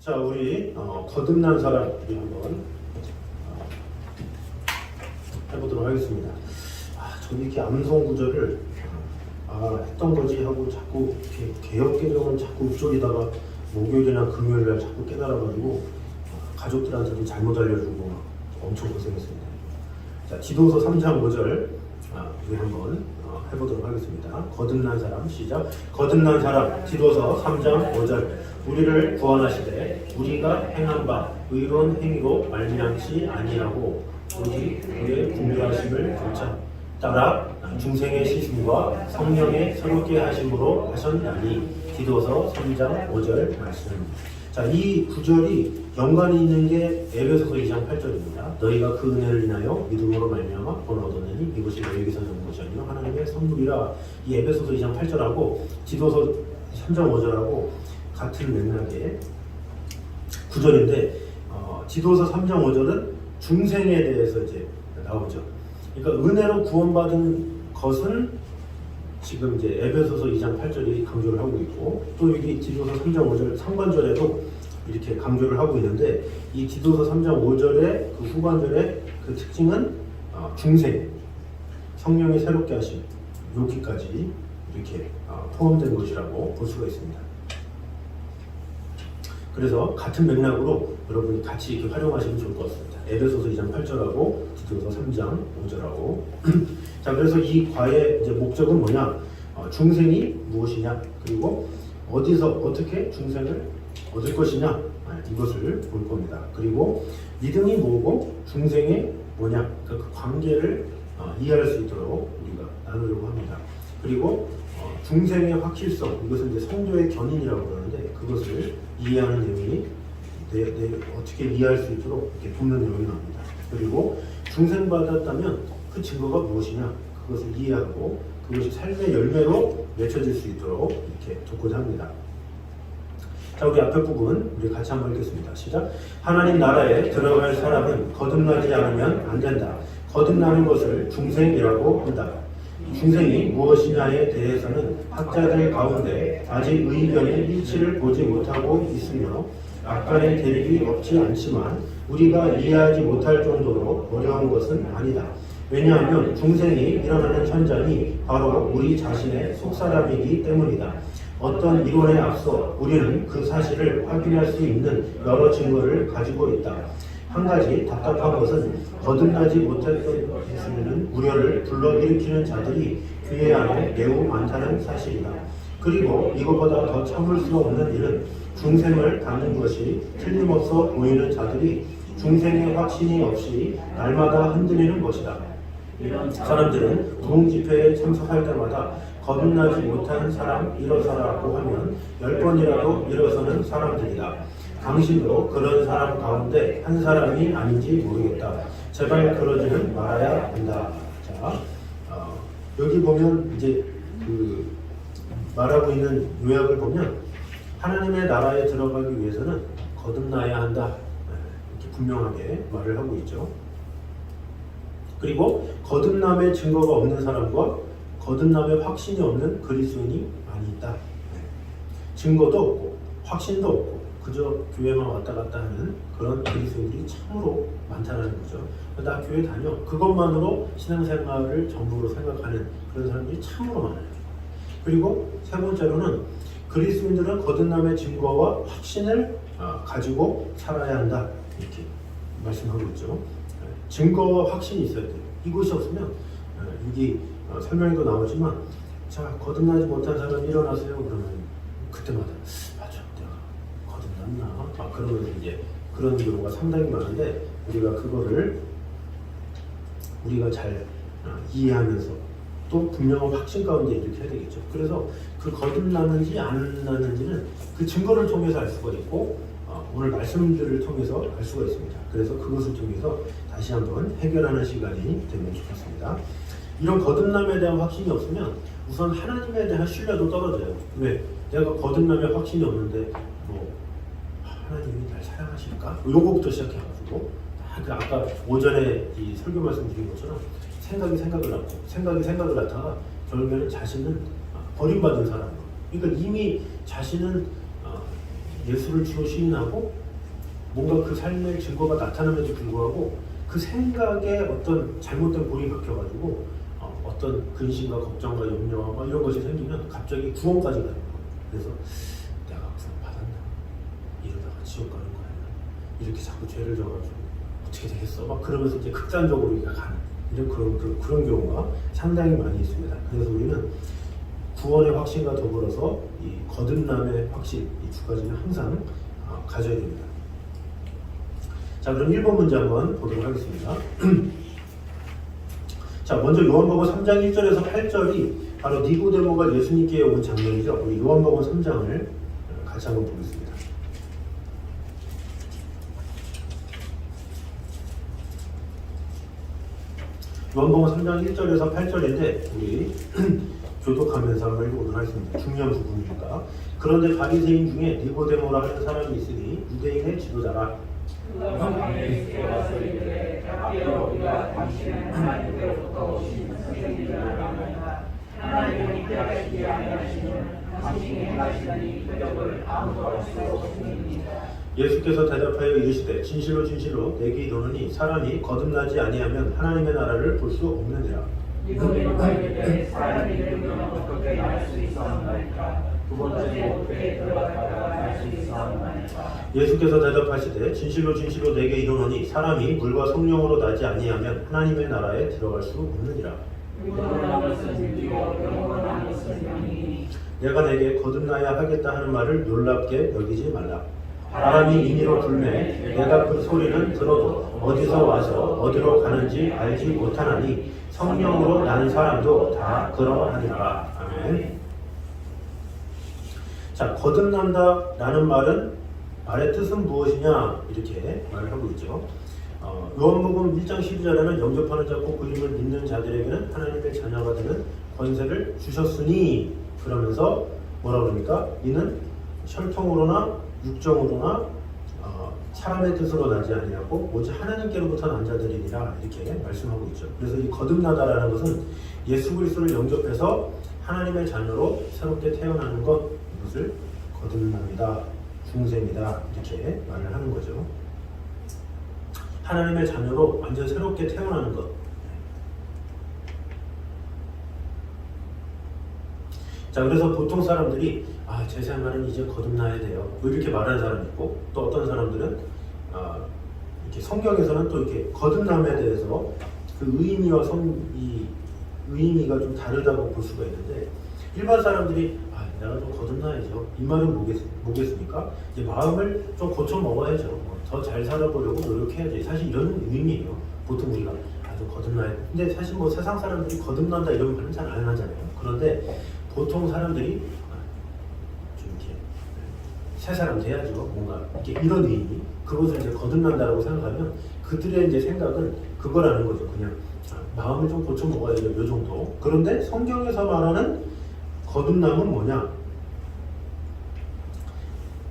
자, 우리 거듭난 사람 우리 한번 해보도록 하겠습니다. 저는 이렇게 암송 구절을 했던 거지 하고 자꾸 이렇게 개혁개정은 자꾸 이쪽에다가 목요일이나 금요일날 자꾸 깨달아가지고 가족들한테도 잘못 알려주고 엄청 고생했습니다. 자, 지도서 3장 5절 우리 한번 해보도록 하겠습니다. 거듭난 사람 시작. 거듭난 사람 지도서 3장 5절. 우리를 구원하시되 우리가 행한 바 의로운 행위로 말미암지 아니하고 오직 그의 분별하심을 따라 중생의 시슴과 성령의 새롭게 하심으로 하셨나니. 디도서 3장 5절 말씀. 자, 이 구절이 연관이 있는 게 에베소서 2장 8절입니다. 너희가 그 은혜를 인하여 믿음으로 말미암아 구원 얻었느니 이것이 너희에게서 난 것이 아니요 하나님의 선물이라. 이 에베소서 2장 8절하고 디도서 3장 5절하고 같은 맥락의 구절인데 디도서 3장 5절은 중생에 대해서 이제 나오죠. 그러니까 은혜로 구원받은 것은 지금 이제 에베소서 2장 8절이 강조를 하고 있고, 또 여기 디도서 3장 5절 상반절에도 이렇게 강조를 하고 있는데, 이 디도서 3장 5절의 그 후반절의 그 특징은 중생, 성령의 새롭게 하심, 여기까지 이렇게 포함된 것이라고 볼 수가 있습니다. 그래서 같은 맥락으로 여러분이 같이 이렇게 활용하시면 좋을 것 같습니다. 에베소서 2장 8절하고 디도서 3장 5절하고 자, 그래서 이 과의 이제 목적은 뭐냐? 중생이 무엇이냐? 그리고 어디서 어떻게 중생을 얻을 것이냐? 이것을 볼 겁니다. 그리고 믿음이 뭐고 중생이 뭐냐? 그 관계를 이해할 수 있도록 우리가 나누려고 합니다. 그리고 중생의 확실성, 이것은 이제 성도의 견인이라고 그러는데 그것을 이해하는 내용이 어떻게 이해할 수 있도록 이렇게 돕는 내용이 나옵니다. 그리고 중생받았다면 그 증거가 무엇이냐? 그것을 이해하고 그것이 삶의 열매로 맺혀질 수 있도록 이렇게 돕고자 합니다. 자, 우리 앞에 부분 우리 같이 한번 읽겠습니다. 시작. 하나님 나라에 들어갈 사람은 거듭나지 않으면 안 된다. 거듭나는 것을 중생이라고 한다. 중생이 무엇이냐에 대해서는 학자들 가운데 아직 의견의 일치를 보지 못하고 있으며 약간의 대립이 없지 않지만 우리가 이해하지 못할 정도로 어려운 것은 아니다. 왜냐하면 중생이 일어나는 현장이 바로 우리 자신의 속사람이기 때문이다. 어떤 이론에 앞서 우리는 그 사실을 확인할 수 있는 여러 증거를 가지고 있다. 한 가지 답답한 것은 거듭나지 못했던 우려를 불러일으키는 자들이 교회 안에 매우 많다는 사실이다. 그리고 이것보다 더 참을 수 없는 일은 중생을 갖는 것이 틀림없어 보이는 자들이 중생의 확신이 없이 날마다 흔들리는 것이다. 사람들은 부흥집회에 참석할 때마다 거듭나지 못한 사람 일어서라고 하면 10번이라도 일어서는 사람들이다. 당신도 그런 사람 가운데 한 사람이 아닌지 모르겠다. 제발 그러지는 말아야 한다. 자, 여기 보면 이제 그 말하고 있는 요약을 보면 하나님의 나라에 들어가기 위해서는 거듭나야 한다. 이렇게 분명하게 말을 하고 있죠. 그리고 거듭남의 증거가 없는 사람과 거듭남의 확신이 없는 그리스도인이 많이 있다. 증거도 없고 확신도 없고 그저 교회만 왔다 갔다 하는 그런 그리스도인들이 참으로 많다는 거죠. 나 교회 다녀. 그것만으로 신앙생활을 전부로 생각하는 그런 사람들이 참으로 많아요. 그리고 세 번째로는 그리스도인들은 거듭남의 증거와 확신을 가지고 살아야 한다. 이렇게 말씀하고 있죠. 증거와 확신이 있어야 돼요. 이것이 없으면 여기 설명에도 나오지만 자, 거듭나지 못한 사람 일어나세요. 그러면 그때마다 맞아, 내가 거듭났나? 그러면서 이제 그런 경우가 상당히 많은데 우리가 그거를 우리가 잘 이해하면서 또 분명한 확신 가운데 이렇게 해야 되겠죠. 그래서 그 거듭나는지 안 나는지는 그 증거를 통해서 알 수가 있고 오늘 말씀들을 통해서 알 수가 있습니다. 그래서 그것을 통해서 다시 한번 해결하는 시간이 되면 좋겠습니다. 이런 거듭남에 대한 확신이 없으면 우선 하나님에 대한 신뢰도 떨어져요. 왜? 내가 거듭남에 확신이 없는데 뭐 하나님이 날 사랑하실까? 요거부터 시작해가지고 아까 오전에 이 설교 말씀드린 것처럼 생각이 생각을 낳다가 결국에는 자신은 버림받은 사람으로. 그러니까 이미 자신은 예수를 주로 시인하고 뭔가 그 삶의 증거가 나타남에도 불구하고 그 생각에 어떤 잘못된 골이 박혀가지고 어떤 근심과 걱정과 염려와 막 이런 것이 생기면 갑자기 구원까지 가는 거예요. 그래서 내가 구원 받았나? 이러다가 지옥 가는 거 아니야? 이렇게 자꾸 죄를 져가지고 어떻게 되겠어? 막 그러면서 이제 극단적으로 우리가 가는 이런 그런 경우가 상당히 많이 있습니다. 그래서 우리는 구원의 확신과 더불어서 이 거듭남의 확신 이 두 가지는 항상 가져야 됩니다. 자, 그럼 1번 문제 한번 보도록 하겠습니다. 자, 먼저 요한복음 3장 1절에서 8절이 바로 니고데모가 예수님께 온 장면이죠. 우리 요한복음 3장을 같이 한번 보겠습니다. 요한복음 3장 1절에서 8절인데 우리 교독하면서 한번 읽어보도록 하겠습니다. 중요한 부분이니까. 그런데 바리새인 중에 니고데모라 하는 사람이 있으니 유대인의 지도자라. 예수께서 대답하여 이르시되 진실로 진실로 내게 이르노니 사람이 거듭나지 아니하면 하나님의 나라를 볼 수 없느니라. 니고데모가 이르되 사람이 이르면 어떻게 날 수 있사옵나이까? 두 번째 못에 들어갔다가 날 수 있사옵나이까? 예수께서 대답하시되 진실로 진실로 내게 이르노니 사람이 물과 성령으로 나지 아니하면 하나님의 나라에 들어갈 수 없느니라. 영원한 것은 믿기고 영원한 것은 명이니 내가 내게 거듭나야 하겠다 하는 말을 놀랍게 여기지 말라. 바람이 임의로 불매 내가 그 소리는 들어도 어디서 와서 어디로 가는지 알지 못하나니 성령으로 나는 사람도 다 그러하니라. 아멘. 자, 거듭난다 라는 말의 뜻은 무엇이냐 이렇게 말을 하고 있죠. 요한복음 1장 12절에는 영접하는 자고 그 이름을 믿는 자들에게는 하나님의 자녀가 되는 권세를 주셨으니 그러면서 뭐라 그럽니까? 이는 혈통으로나 육정으로나 사람의 뜻으로 나지 아니하고 오직 하나님께로부터 난 자들이니라 이렇게 말씀하고 있죠. 그래서 이 거듭나다라는 것은 예수 그리스도를 영접해서 하나님의 자녀로 새롭게 태어나는 것, 이것을 거듭납니다, 중생이다 이렇게 말을 하는 거죠. 하나님의 자녀로 완전 새롭게 태어나는 것. 자, 그래서 보통 사람들이 제 생활은 이제 거듭나야 돼요, 뭐 이렇게 말하는 사람이 있고, 또 어떤 사람들은 이렇게 성경에서는 또 이렇게 거듭남에 대해서 그 의미와 이 의미가 좀 다르다고 볼 수가 있는데, 일반 사람들이 내가 좀 거듭나야죠 이 말은 뭐겠습니까? 이제 마음을 좀 고쳐 먹어야죠. 더 잘 살아보려고 노력해야지. 사실 이런 의미예요. 보통 우리가 좀 거듭나야 돼. 근데 사실 뭐 세상 사람들이 거듭난다 이런 말은 잘 안 하잖아요. 그런데 보통 사람들이 좀 이렇게 새 사람 돼야죠. 뭔가 이렇게 이런 의미, 그것을 이제 거듭난다라고 생각하면 그들의 이제 생각은 그거라는 거죠. 그냥 마음을 좀 고쳐 먹어야죠. 요 정도. 그런데 성경에서 말하는 거듭남은 뭐냐?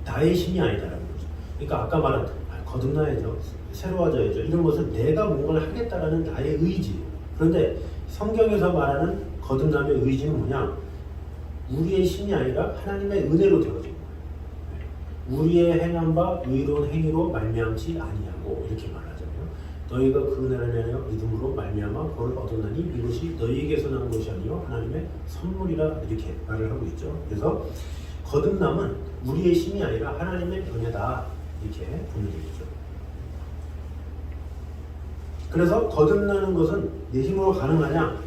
나의 신이 아니다라는 거죠. 그러니까 아까 말한 거듭나야죠, 새로워져야죠, 이런 것은 내가 뭔가를 하겠다라는 나의 의지. 그런데 성경에서 말하는 거듭남의 의지는 뭐냐? 우리의 신이 아니라 하나님의 은혜로 되어진 거예요. 우리의 행한 바 의로운 행위로 말미암지 아니하고 이렇게 말하잖아요. 너희가 그 은혜를 인하여 믿음으로 말미암아 그걸 얻었나니 이것이 너희에게서 난 것이 아니요 하나님의 선물이라 이렇게 말을 하고 있죠. 그래서 거듭남은 우리의 신이 아니라 하나님의 은혜다 이렇게 보는 얘기죠. 그래서 거듭나는 것은 내 힘으로 가능하냐?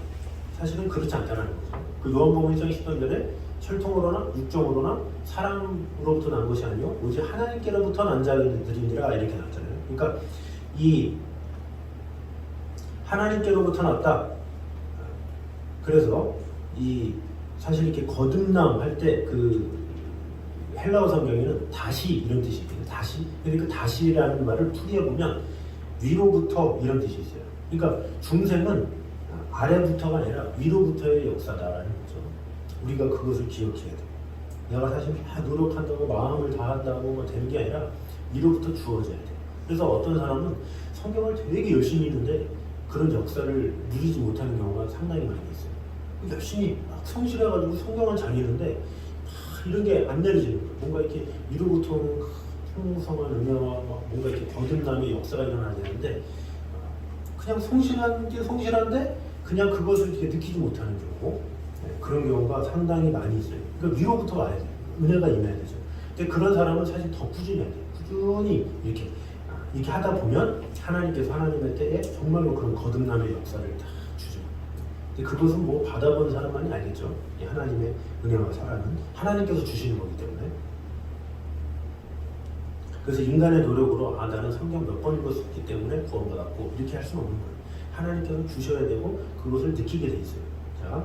사실은 그렇지 않다는 거죠. 그 요한복음 1장 10절에 혈통으로나 육정으로나 사람으로부터 난 것이 아니요 오직 하나님께로부터 난 자들이니라 이렇게 나왔잖아요. 그러니까 이 하나님께로부터 났다. 그래서 이 사실 이렇게 거듭남 할 때 그 헬라어 성경에는 다시 이런 뜻이 있거든요. 다시. 그러니까 다시라는 말을 풀이해 보면 위로부터 이런 뜻이 있어요. 그러니까 중생은 아래부터가 아니라 위로부터의 역사다라는 거죠. 우리가 그것을 기억해야 돼요. 내가 사실 막 노력한다고 마음을 다한다고 뭐 되는 게 아니라 위로부터 주어져야 돼요. 그래서 어떤 사람은 성경을 되게 열심히 읽는데 그런 역사를 누리지 못하는 경우가 상당히 많이 있어요. 열심히 막 성실해가지고 성경을 잘 읽는데 이런 게 안 내려지는 거예요. 뭔가 이렇게 위로부터 오는 풍성한 은혜와 뭔가 이렇게 거듭남의 역사가 일어나야 되는데 그냥 성실한데 그냥 그것을 이렇게 느끼지 못하는 경우, 그런 경우가 상당히 많이 있어요. 그러니까 위로부터 와야 돼요. 은혜가 임해야 되죠. 근데 그런 사람은 사실 더 꾸준해야 돼요. 꾸준히 이렇게 하다 보면 하나님께서 하나님의 때에 정말로 그런 거듭남의 역사를 다 주죠. 근데 그것은 뭐 받아본 사람만이 알겠죠. 이 하나님의 은혜와 사랑은 하나님께서 주시는 거기 때문에. 그래서 인간의 노력으로 나는 성경 몇 번 읽었기 때문에 구원받았고 이렇게 할 수는 없는 거예요. 하나님께서 주셔야 되고 그것을 느끼게 돼 있어요. 자,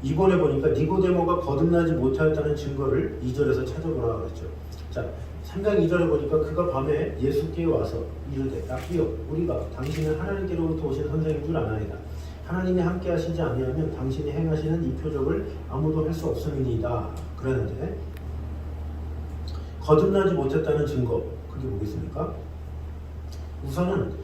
이번에 보니까 니고데모가 거듭나지 못하였다는 증거를 2절에서 찾아보라 그랬죠. 자, 3장 2절에 보니까 그가 밤에 예수께 와서 이르되 라삐여 우리가 당신은 하나님께로부터 오신 선생인 줄 아나이다. 하나님이 함께 하시지 아니하면 당신이 행하시는 이 표적을 아무도 할 수 없음이니이다. 그랬는데 거듭나지 못했다는 증거 그게 뭐겠습니까? 우선은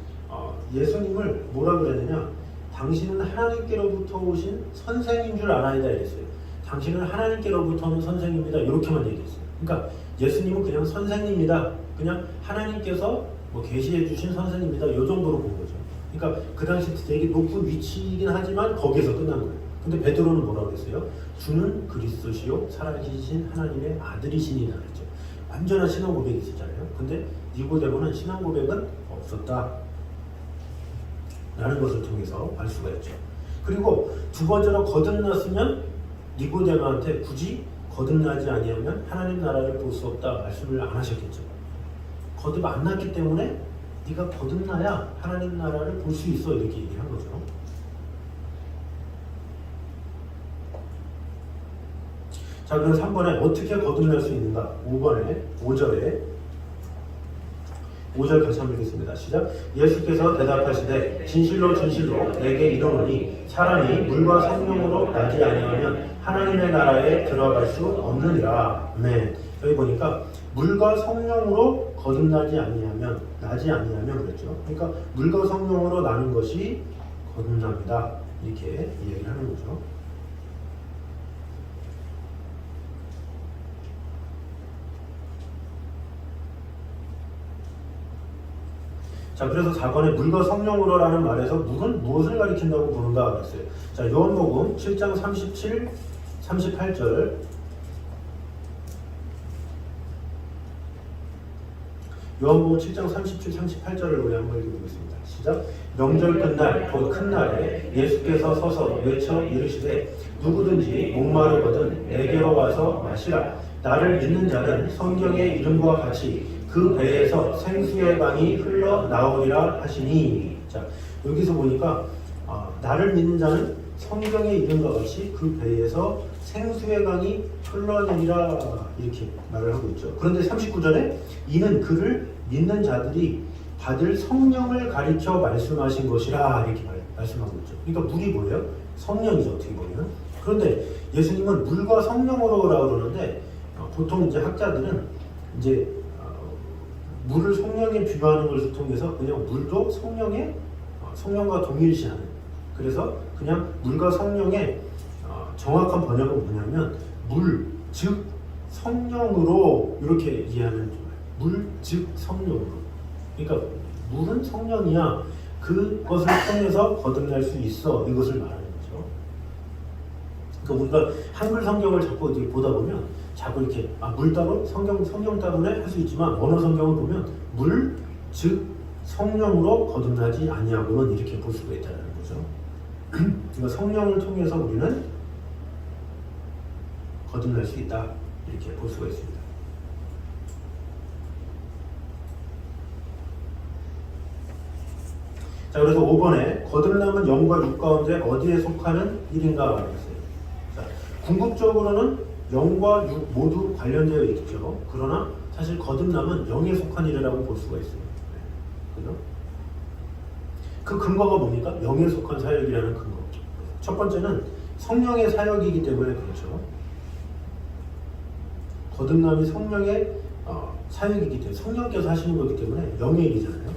예수님을 뭐라 그랬느냐, 당신은 하나님께로부터 오신 선생인 줄 아나이다 이랬어요. 당신은 하나님께로부터 오는 선생입니다 이렇게만 얘기했어요. 그러니까 예수님은 그냥 선생님이다, 그냥 하나님께서 뭐 계시해 주신 선생님이다 이 정도로 본 거죠. 그러니까 그 당시 되게 높은 위치이긴 하지만 거기에서 끝난 거예요. 근데 베드로는 뭐라고 그랬어요? 주는 그리스도시요 살아계신 하나님의 아들이시니라 그랬죠. 완전한 신앙 고백이 있었잖아요. 근데 니고데모는 신앙 고백은 없었다 라는 것을 통해서 알 수가 있죠. 그리고 두 번째로 거듭났으면 니고데모한테 굳이 거듭나지 아니하면 하나님 나라를 볼 수 없다 말씀을 안 하셨겠죠. 거듭 안 났기 때문에 네가 거듭나야 하나님 나라를 볼 수 있어 이렇게 얘기한 거죠. 자, 그럼 3번에 어떻게 거듭날 수 있는가? 5절에 5절 같이 한번 읽겠습니다. 시작. 예수께서 대답하시되 진실로 진실로 내게 이르노니 사람이 물과 성령으로 나지 아니하면 하나님의 나라에 들어갈 수 없느니라. 네. 여기 보니까 물과 성령으로 거듭나지 아니하면 그랬죠. 그러니까 물과 성령으로 나는 것이 거듭납니다. 이렇게 이야기를 하는 거죠. 자, 그래서 4번에 물과 성령으로라는 말에서 물은 무엇을 가리킨다고 보는가 그랬어요. 자, 요한복음 7장 37, 38절. 요한복음 7장 37, 38절을 우리 한번 읽어보겠습니다. 시작. 명절 끝날 곧 큰 날에 예수께서 서서 외쳐 이르시되 누구든지 목마르거든 내게로 와서 마시라. 나를 믿는 자는 성경의 이름과 같이 그 배에서 생수의 강이 흘러나오리라 하시니. 자, 여기서 보니까 나를 믿는 자는 성경의 이름과 같이 그 배에서 생수의 강이 흘러내리라 이렇게 말을 하고 있죠. 그런데 39절에 이는 그를 믿는 자들이 받을 성령을 가리켜 말씀하신 것이라 이렇게 말씀하고 있죠. 그러니까 물이 뭐예요? 성령이죠, 어떻게 보면. 그런데 예수님은 물과 성령으로라고 그러는데 보통 이제 학자들은 이제 물을 성령에 비유하는 것을 통해서 그냥 물도 성령과 동일시하는, 그래서 그냥 물과 성령의 정확한 번역은 뭐냐면 물, 즉 성령으로 이렇게 이해하면 좋아요. 물, 즉 성령으로. 그러니까 물은 성령이야. 그것을 통해서 거듭날 수 있어. 이것을 말하는 거죠. 그러니까 우리가 한글 성경을 자꾸 이렇게 보다 보면 자꾸 이렇게 물 따로 성경 따로네 할 수 있지만 언어 성경을 보면 물, 즉 성령으로 거듭나지 아니하고는 이렇게 볼 수가 있다는 거죠. 그러니까 성령을 통해서 우리는 거듭날 수 있다 이렇게 볼 수가 있습니다. 자, 그래서 5번에 거듭남은 영과 육 가운데 어디에 속하는 일인가 말했어요. 자, 궁극적으로는 영과 육 모두 관련되어 있죠. 그러나 사실 거듭남은 영에 속한 일이라고 볼 수가 있어요. 그죠? 그 근거가 뭡니까? 영에 속한 사역이라는 근거. 첫 번째는 성령의 사역이기 때문에 그렇죠. 거듭남이 성령의 사역이기 때문에, 성령께서 하시는 거기 때문에 영의 일이잖아요.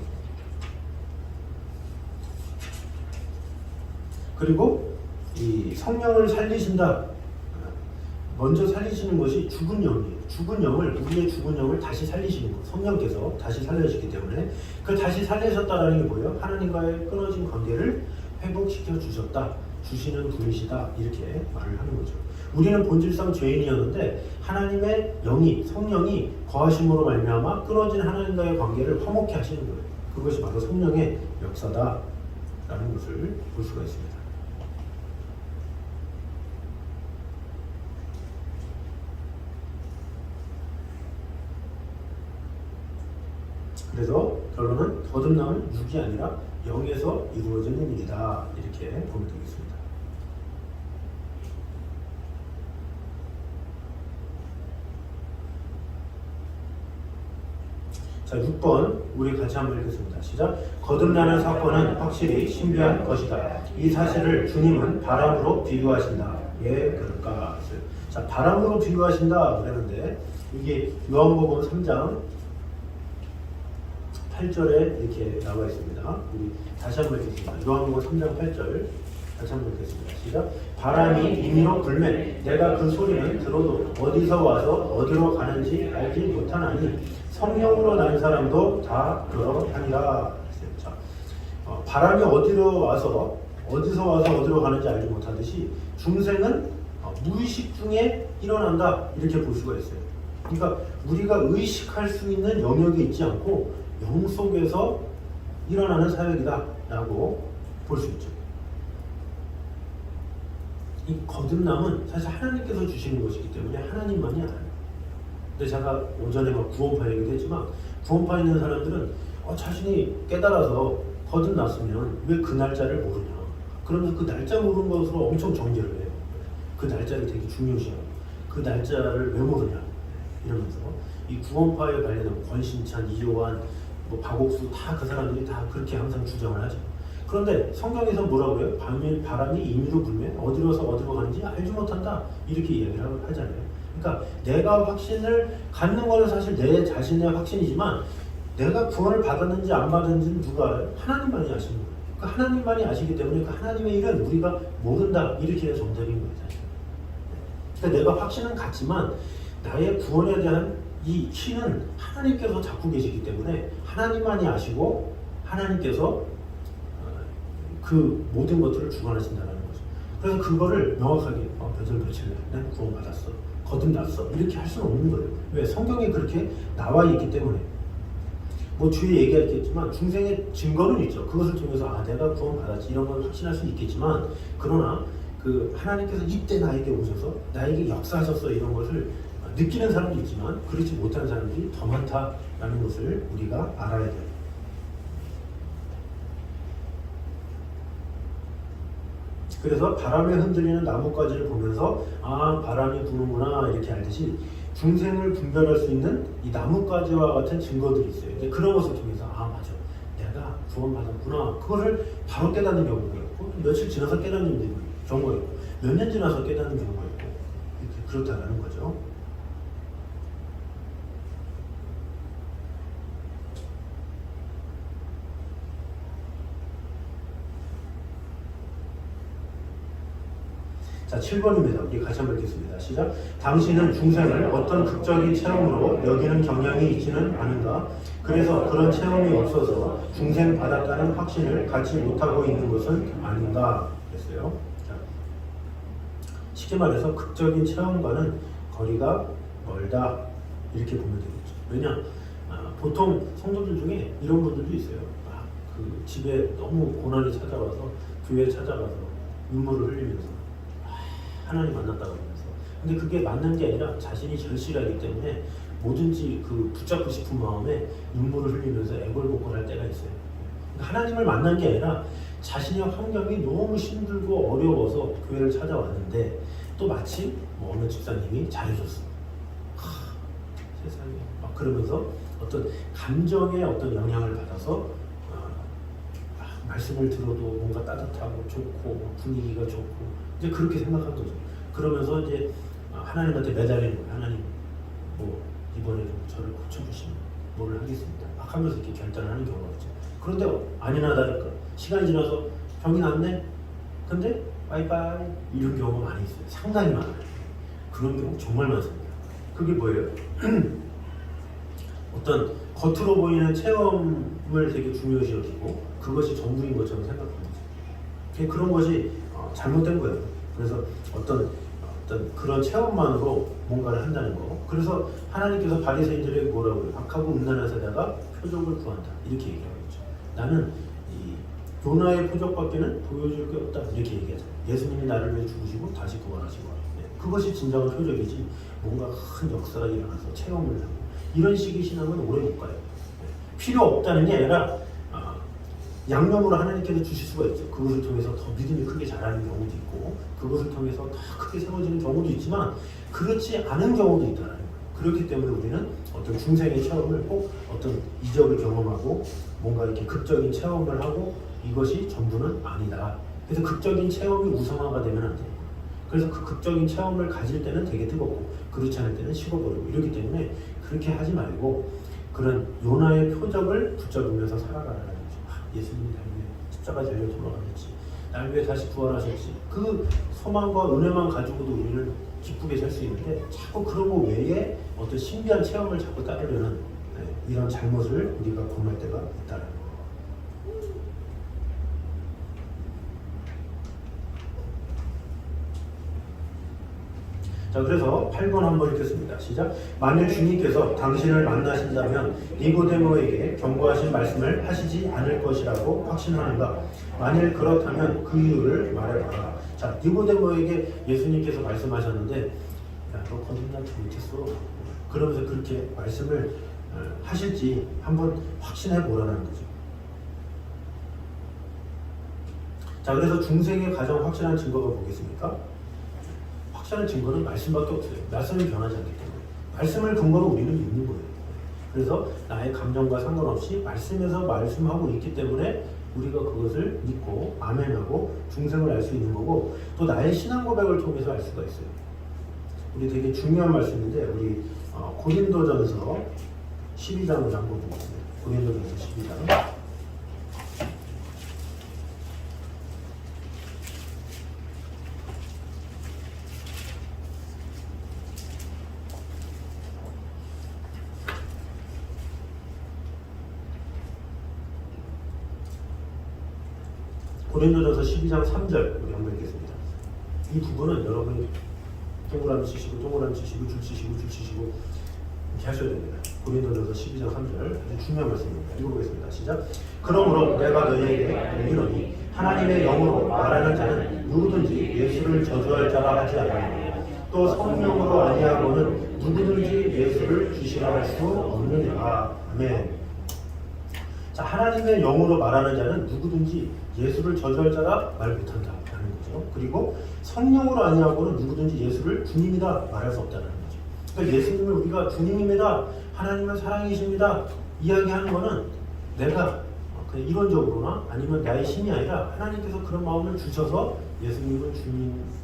그리고 이 성령을 살리신다. 먼저 살리시는 것이 죽은 영이에요. 죽은 영을, 우리의 죽은 영을 다시 살리시는 것. 성령께서 다시 살려주시기 때문에 그 다시 살리셨다라는 게 뭐예요? 하나님과의 끊어진 관계를 회복시켜 주셨다. 주시는 분이시다. 이렇게 말을 하는 거죠. 우리는 본질상 죄인이었는데 하나님의 영이, 성령이 거하심으로 말미암아 끊어진 하나님과의 관계를 화목케 하시는 거예요. 그것이 바로 성령의 역사다라는 것을 볼 수가 있습니다. 그래서 결론은 거듭남은 육이 아니라 영에서 이루어지는 일이다. 이렇게 보면 되겠습니다. 자, 6번 우리 같이 한번 읽겠습니다. 시작. 거듭나는 사건은 확실히 신비한 것이다. 이 사실을 주님은 바람으로 비유하신다. 왜 그럴까? 자, 바람으로 비유하신다 그랬는데 이게 요한복음 3장 8절에 이렇게 나와 있습니다. 우리 다시 한번 읽겠습니다. 요한복음 3장 8절 다시 한번 읽겠습니다. 시작. 바람이 임의로 불매 내가 그 소리는 들어도 어디서 와서 어디로 가는지 알지 못하나니 성령으로 난 사람도 다 그러하니라. 자, 바람이 어디서 와서 어디로 가는지 알지 못하듯이 중생은 무의식 중에 일어난다. 이렇게 볼 수가 있어요. 그러니까 우리가 의식할 수 있는 영역이 있지 않고 영 속에서 일어나는 사역이다 라고 볼 수 있죠. 이 거듭남은 사실 하나님께서 주시는 것이기 때문에 하나님만이 알아요. 근데 제가 오전에 막 구원파 얘기도 했지만 구원파 있는 사람들은 자신이 깨달아서 거듭났으면 왜 그 날짜를 모르냐. 그러면서 그 날짜 모르는 것으로 엄청 정죄를 해요. 그 날짜를 되게 중요시하고 그 날짜를 왜 모르냐 이러면서 이 구원파에 관련된 권신찬, 이요한, 박옥수 다 그 사람들이 다 그렇게 항상 주장을 하죠. 그런데 성경에서 뭐라고 해요? 바람이 임의로 불면 어디로서 어디로 가는지 알지 못한다. 이렇게 이야기를 하잖아요. 그러니까 내가 확신을 갖는 것은 사실 내 자신의 확신이지만 내가 구원을 받았는지 안 받았는지는 누가 알아요? 하나님만이 아시는 거예요. 그러니까 하나님만이 아시기 때문에 그 하나님의 일은 우리가 모른다. 이렇게 해서 정답인 거예요. 사실. 그러니까 내가 확신은 갖지만 나의 구원에 대한 이 키는 하나님께서 잡고 계시기 때문에 하나님만이 아시고 하나님께서 그 모든 것들을 주관하신다는 거죠. 그래서 그거를 명확하게 며칠 날 구원받았어, 거듭났어 이렇게 할 수는 없는 거예요. 왜? 성경에 그렇게 나와 있기 때문에. 주위에 얘기하겠지만 중생의 증거는 있죠. 그것을 통해서 내가 구원받았지 이런 걸 확신할 수 있겠지만 그러나 그 하나님께서 이때 나에게 오셔서 나에게 역사하셨어 이런 것을 느끼는 사람도 있지만 그렇지 못하는 사람들이 더 많다라는 것을 우리가 알아야 돼요. 그래서 바람에 흔들리는 나뭇가지를 보면서 바람이 부는구나 이렇게 알듯이 중생을 분별할 수 있는 이 나뭇가지와 같은 증거들이 있어요. 근데 그런 것을 통해서 맞아, 내가 구원받았구나 그거를 바로 깨닫는 경우가 있고 며칠 지나서 깨닫는 경우가 있고 몇 년 지나서 깨닫는 경우가 있고 이렇게 그렇다는 거죠. 자, 7번입니다. 우리 같이 한번 읽겠습니다. 시작. 당신은 중생을 어떤 극적인 체험으로 여기는 경향이 있지는 않은가? 그래서 그런 체험이 없어서 중생 받았다는 확신을 갖지 못하고 있는 것은 아닌가? 그랬어요. 자, 쉽게 말해서 극적인 체험과는 거리가 멀다. 이렇게 보면 되겠죠. 왜냐? 보통 성도들 중에 이런 분들도 있어요. 그 집에 너무 고난이 찾아와서 교회에 찾아가서 눈물을 흘리면서 하나님 만났다고 하면서 근데 그게 맞는 게 아니라 자신이 절실하기 때문에 뭐든지 그 붙잡고 싶은 마음에 눈물을 흘리면서 애걸복걸할 때가 있어요. 그러니까 하나님을 만난 게 아니라 자신의 환경이 너무 힘들고 어려워서 교회를 찾아왔는데 또 마침 어느 집사님이 잘해줬어. 세상에 막 그러면서 어떤 감정의 어떤 영향을 받아서 말씀을 들어도 뭔가 따뜻하고 좋고 분위기가 좋고 이제 그렇게 생각한 거죠. 그러면서 이제 하나님한테 매달리는 거예요. 하나님, 이번에 좀 저를 고쳐주시면 뭐를 하겠습니다. 막 하면서 이렇게 결단을 하는 경우가 있죠. 그런데 아니나 다를까 시간이 지나서 병이 낫네. 근데 바이바이 이런 경우가 많이 있어요. 상당히 많아요. 그런 경우 정말 많습니다. 그게 뭐예요? 어떤 겉으로 보이는 체험을 되게 중요시 여기고 그것이 전부인 것처럼 생각합니다. 그런 것이 잘못된 거예요. 그래서 어떤 그런 체험만으로 뭔가를 한다는 거. 그래서 하나님께서 바리새인들에게 뭐라고 해요? 악하고 음란한 세대가 표적을 구한다. 이렇게 얘기하고 있죠. 나는 이 요나의 표적밖에는 보여줄 게 없다. 이렇게 얘기하죠. 예수님이 나를 위해 죽으시고 다시 부활하시고. 네. 그것이 진정한 표적이지 뭔가 큰 역사가 일어나서 체험을 하고 이런 식의 신앙은 오래 못 가요. 네. 필요 없다는 게 아니라 양념으로 하나님께서 주실 수가 있죠. 그것을 통해서 더 믿음이 크게 자라는 경우도 있고 그것을 통해서 더 크게 세워지는 경우도 있지만 그렇지 않은 경우도 있다는 거예요. 그렇기 때문에 우리는 어떤 중생의 체험을 꼭 어떤 이적을 경험하고 뭔가 이렇게 극적인 체험을 하고 이것이 전부는 아니다. 그래서 극적인 체험이 우상화가 되면 안 돼요. 그래서 그 극적인 체험을 가질 때는 되게 뜨겁고 그렇지 않을 때는 식어버리고 이렇기 때문에 그렇게 하지 말고 그런 요나의 표적을 붙잡으면서 살아가라는 거죠. 예수님이 날 위해 십자가에 달려 돌아가셨지. 날 위해 다시 부활하셨지. 그 소망과 은혜만 가지고도 우리는 기쁘게 살 수 있는데 자꾸 그런 거 외에 어떤 신비한 체험을 자꾸 따르려는 이런 잘못을 우리가 범할 때가 있다는 거예요. 자, 그래서 8번 한번 읽겠습니다. 시작. 만일 주님께서 당신을 만나신다면 니고데모에게 경고하신 말씀을 하시지 않을 것이라고 확신하는가? 만일 그렇다면 그 이유를 말해봐라. 자, 니고데모에게 예수님께서 말씀하셨는데 야, 너 거듭나지 못했어. 그러면서 그렇게 말씀을 하실지 한번 확신해 보라는 거죠. 자, 그래서 중생의 가장 확실한 증거가 뭐겠습니까? 확실한 증거는 말씀밖에 없어요. 말씀이 변하지 않기 때문에. 말씀을 근거로 우리는 믿는 거예요. 그래서 나의 감정과 상관없이 말씀에서 말씀하고 있기 때문에 우리가 그것을 믿고 아멘하고 중생을 알 수 있는 거고 또 나의 신앙 고백을 통해서 알 수가 있어요. 우리 되게 중요한 말씀인데 우리 고린도전서 12장을 한번 보겠습니다. 고린도전서 12장. 고린도전서 12장 3절 우리 한번 읽겠습니다. 이 부분은 여러분이 동그라미 치시고 동그라미 치시고 줄 치시고 줄 치시고 이렇게 하셔야 됩니다. 고린도전서 12장 3절 아주 중요한 말씀입니다. 읽어보겠습니다. 시작. 그러므로 내가 너희에게 이르노니 하나님의 영으로 말하는 자는 누구든지 예수를 저주할 자라 하지 않으며 또 성령으로 아니하고는 누구든지 예수를 주시라 할 수 없느니라. 아멘. 자, 하나님의 영으로 말하는 자는 누구든지 예수를 저주할 자라 말 못한다라는 거죠. 그리고 성령으로 아니하고는 누구든지 예수를 주님이다 말할 수 없다는 거죠. 그러니까 예수님을 우리가 주님입니다, 하나님은 사랑이십니다 이야기하는 거는 내가 그냥 이론적으로나 아니면 나의 힘이 아니라 하나님께서 그런 마음을 주셔서 예수님은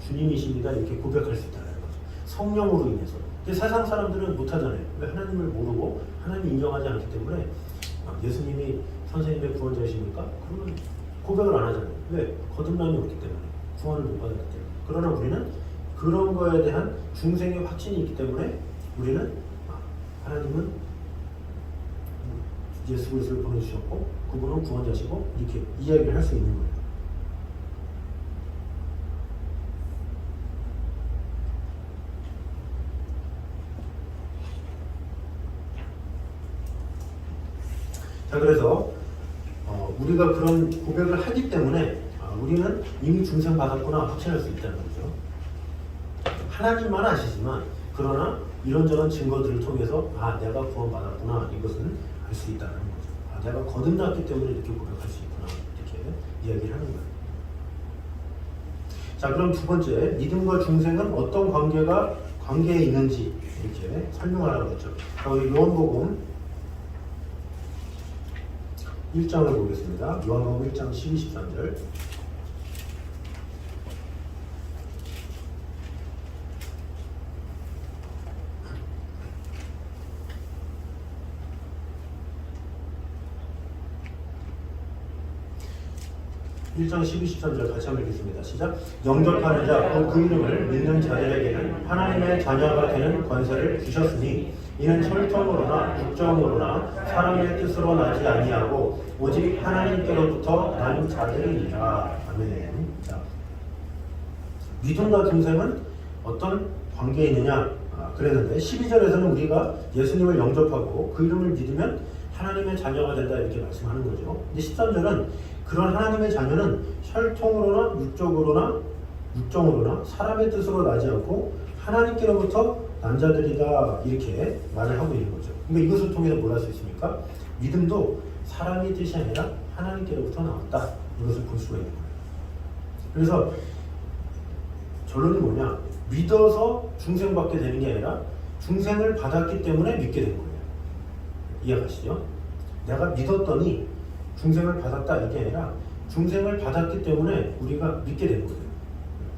주님이십니다 이렇게 고백할 수 있다는 거죠. 성령으로 인해서. 근데 세상 사람들은 못하잖아요. 왜? 하나님을 모르고 하나님 인정하지 않기 때문에 예수님이 선생님의 구원자이십니까? 그러면 고백을 안 하잖아요. 왜? 거듭남이 없기 때문에. 구원을 못 받았기 때문에. 그러나 우리는 그런 거에 대한 중생의 확신이 있기 때문에 우리는 하나님은 예수 그리스도를 보내주셨고 그분은 구원자시고 이렇게 이야기를 할 수 있는 거예요. 자, 그래서 우리가 그런 고백을 하기 때문에 우리는 이미 중생 받았구나 확신할 수 있다는 거죠. 하나님만 아시지만 그러나 이런저런 증거들을 통해서 내가 구원 받았구나 이것은 알 수 있다는 거죠. 내가 거듭났기 때문에 이렇게 고백할 수 있구나 이렇게 이야기를 하는 거예요. 자, 그럼 두 번째, 믿음과 중생은 어떤 관계에 있는지 이렇게 설명하라고 했죠. 우리 요한복음 1장을 보겠습니다. 요한복음 1장 12, 13절. 1장 12, 13절 같이 한번 읽겠습니다. 시작. 영접하는 자, 그 이름을 믿는 자들에게는 하나님의 자녀가 되는 권세를 주셨으니 이는 혈통으로나 육정으로나 사람의 뜻으로 나지 아니하고 오직 하나님께로부터 난 자들이니라. 아멘. 자, 믿음과 중생은 어떤 관계에 있느냐 그랬는데 12절에서는 우리가 예수님을 영접하고 그 이름을 믿으면 하나님의 자녀가 된다 이렇게 말씀하는 거죠. 근데 13절은 그런 하나님의 자녀는 혈통으로나 육정으로나 사람의 뜻으로 나지 않고 하나님께로부터 난 자들이다 이렇게 말을 하고 있는 거죠. 그러니까 이것을 통해서 뭘 할 수 있습니까? 믿음도 사람의 뜻이 아니라 하나님께로부터 나왔다 이것을 볼 수가 있는 거예요. 그래서 결론이 뭐냐? 믿어서 중생받게 되는 게 아니라 중생을 받았기 때문에 믿게 된 거예요. 이해가시죠? 내가 믿었더니 중생을 받았다 이게 아니라 중생을 받았기 때문에 우리가 믿게 된 거예요.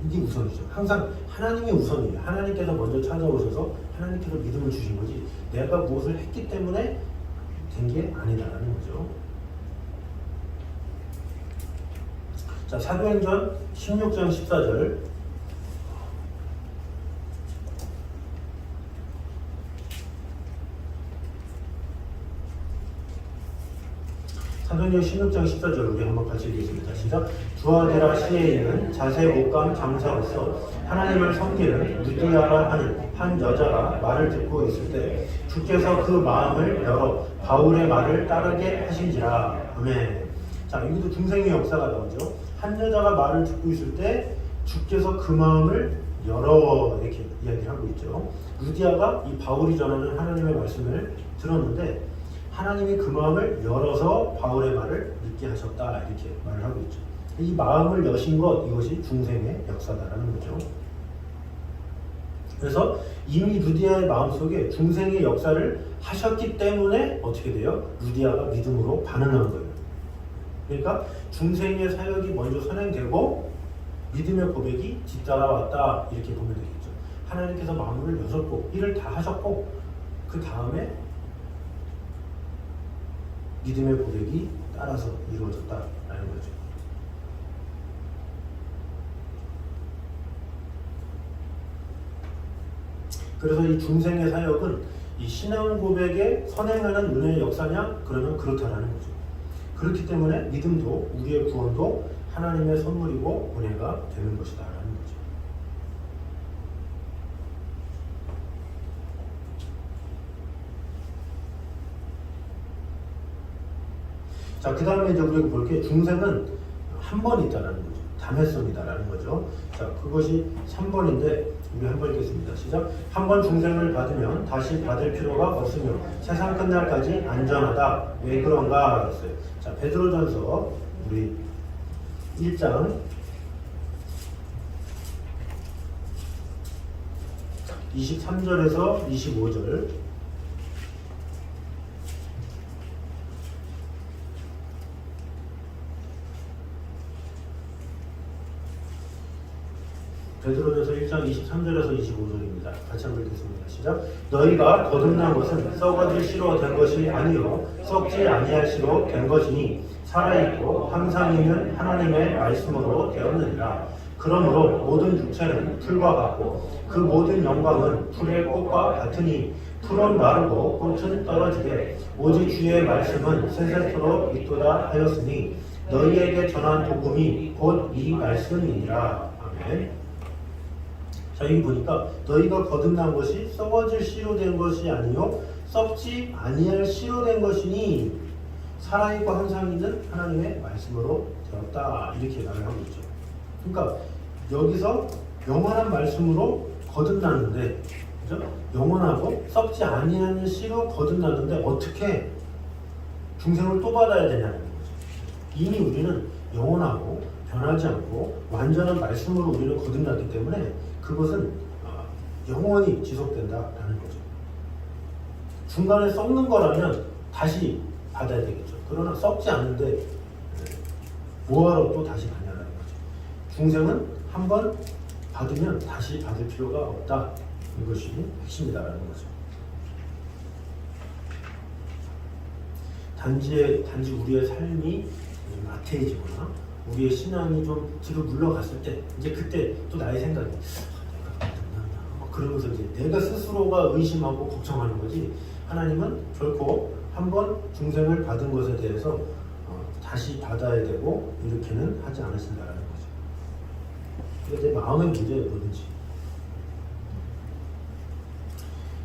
이게 우선이죠. 항상 하나님이 우선이에요. 하나님께서 먼저 찾아오셔서 하나님께서 믿음을 주신 거지 내가 무엇을 했기 때문에 된 게 아니다라는 거죠. 자, 사도행전 16장 14절 사도행전 16장 14절 우리 한번 같이 읽겠습니다. 시작. 두아데라 시에 있는 자세 목감 장사로서 하나님을 섬기는 루디아라 하는 한 여자가 말을 듣고 있을 때 주께서 그 마음을 열어 바울의 말을 따르게 하신지라. 아멘. 자, 여기도 중생의 역사가 나오죠. 한 여자가 말을 듣고 있을 때 주께서 그 마음을 열어 이렇게 이야기를 하고 있죠. 루디아가 이 바울이 전하는 하나님의 말씀을 들었는데 하나님이 그 마음을 열어서 바울의 말을 믿게 하셨다 이렇게 말을 하고 있죠. 이 마음을 여신 것 이것이 중생의 역사다라는 거죠. 그래서 이미 루디아의 마음속에 중생의 역사를 하셨기 때문에 어떻게 돼요? 루디아가 믿음으로 반응한 거예요. 그러니까 중생의 사역이 먼저 선행되고 믿음의 고백이 뒤따라왔다 이렇게 보면 되겠죠. 하나님께서 마음을 여셨고 일을 다 하셨고 그 다음에 믿음의 고백이 따라서 이루어졌다라는 거죠. 그래서 이 중생의 사역은 이 신앙 고백에 선행하는 은혜의 역사냐? 그러면 그렇다라는 거죠. 그렇기 때문에 믿음도 우리의 구원도 하나님의 선물이고 은혜가 되는 것이다라는 거죠. 자, 그 다음에 이제 우리가 볼 게 중생은 한 번 있다라는 거죠. 담회성이다라는 거죠. 자, 그것이 3번인데 우리 한번 읽겠습니다. 시작. 한 번 중생을 받으면 다시 받을 필요가 없으며 세상 끝날까지 안전하다. 왜 그런가 했어요. 자, 베드로전서 우리 1장 23절에서 25절 베드로전서 1장 23절에서 25절입니다. 같이 한번 읽겠습니다. 시작. 너희가 거듭난 것은 썩어질 씨로 된 것이 아니요 썩지 아니할 씨로 된 것이니 살아있고 항상 있는 하나님의 말씀으로 되었느니라. 그러므로 모든 육체는 풀과 같고 그 모든 영광은 풀의 꽃과 같으니 풀은 마르고 꽃은 떨어지되 오직 주의 말씀은 세세토록 있도다 하였으니 너희에게 전한 복음이 곧 이 말씀이니라. 아멘. 자, 여기 보니까 너희가 거듭난 것이 썩어질 씨로 된 것이 아니요 썩지 아니할 씨로 된 것이니 살아있고 항상 있는 하나님의 말씀으로 되었다 이렇게 말을 하고 있죠. 그러니까 여기서 영원한 말씀으로 거듭났는데, 그죠? 영원하고 썩지 아니하는 씨로 거듭났는데 어떻게 중생을 또 받아야 되냐는 거죠. 이미 우리는 영원하고 변하지 않고 완전한 말씀으로 우리는 거듭났기 때문에 그것은 영원히 지속된다라는 거죠. 중간에 썩는 거라면 다시 받아야 되겠죠. 그러나 썩지 않는데 뭐하러 또 다시 받냐라는 거죠. 중생은 한번 받으면 다시 받을 필요가 없다. 이것이 핵심이다라는 거죠. 단지 우리의 삶이 나태해지거나 우리의 신앙이 좀 뒤로 물러갔을 때 이제 그때 또 나의 생각이 그러면서 이제 내가 스스로가 의심하고 걱정하는 거지 하나님은 결코 한번 중생을 받은 것에 대해서 다시 받아야 되고 이렇게는 하지 않으신다라는 거죠. 이게 내 마음의 문제예요, 뭐든지.